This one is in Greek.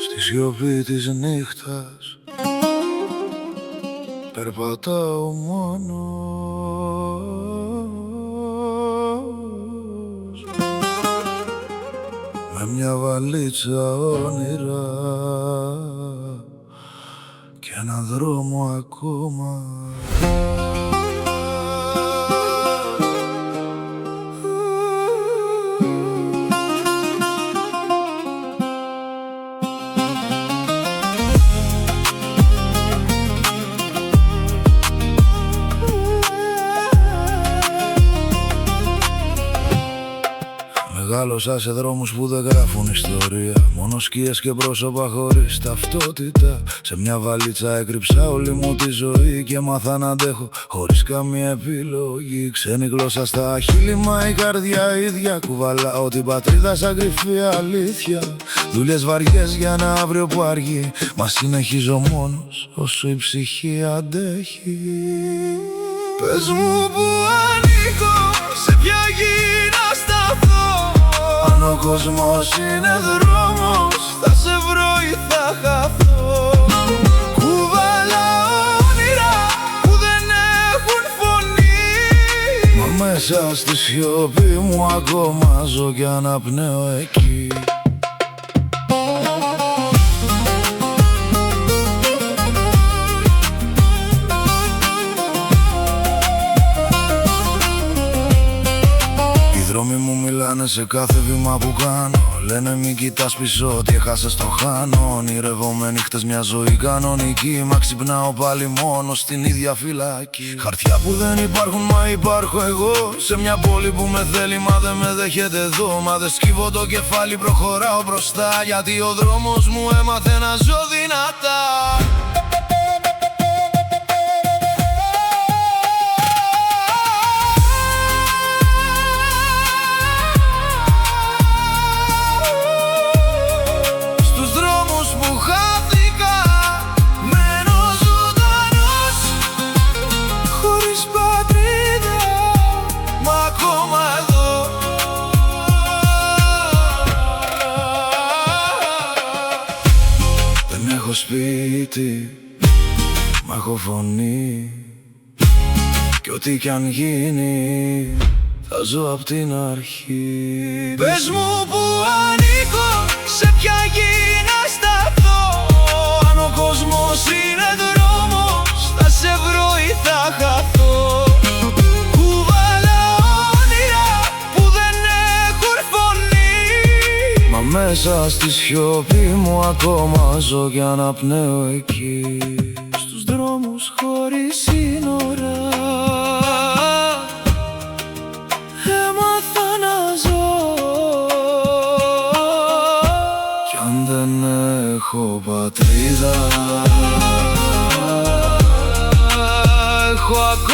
Στη σιωπή της νύχτας περπατάω μόνος, με μια βαλίτσα όνειρα και έναν δρόμο ακόμα. Μεγάλωσα σε δρόμους που δεν γράφουν ιστορία, μόνο σκιές και πρόσωπα χωρίς ταυτότητα. Σε μια βαλίτσα έκρυψα όλη μου τη ζωή και μάθα να αντέχω χωρίς καμία επιλογή. Ξένη γλώσσα στα χείλη, μα η καρδιά ίδια. Κουβαλάω την πατρίδα σαν κρυφή αλήθεια. Δουλειές βαριές για ένα αύριο που αργεί, μα συνεχίζω μόνος όσο η ψυχή αντέχει. Πες μου που ανήκω, σε ποια γη να σταθώ. Αν ο κόσμος είναι δρόμος, θα σε βρω ή θα χαθώ. Κουβαλάω όνειρα που δεν έχουν φωνή, μα μέσα στη σιωπή μου ακόμα ζω κι αναπνέω εκεί. Οι δρόμοι μου μιλάνε σε κάθε βήμα που κάνω. Λένε μην κοιτάς πίσω, ότι έχασες το χάνω. Ονειρευόμαι νύχτες μια ζωή κανονική, μα ξυπνάω πάλι μόνο στην ίδια φυλακή. Χαρτιά που δεν υπάρχουν, μα υπάρχω εγώ. Σε μια πόλη που με θέλει, μα δεν με δέχεται εδώ. Μα δεν σκύβω το κεφάλι, προχωράω μπροστά, γιατί ο δρόμος μου έμαθε να ζω δυνατά. Έχω σπίτι, μα έχω φωνή, κι ό,τι κι αν γίνει θα ζω απ' την αρχή. Πες μου που ανήκω, σε ποια γη να σταθώ. Αν ο κόσμος είναι δρόμος, θα σε βρω ή θα χαθώ. Κουβαλάω όνειρα που δεν έχουν φωνή, μα μέσα στη σιωπή μου ακόμα ζω κι αναπνέω εκεί. Στους δρόμους χωρίς σύνορα έμαθα να ζω, κι αν δεν έχω πατρίδα έχω ακόμα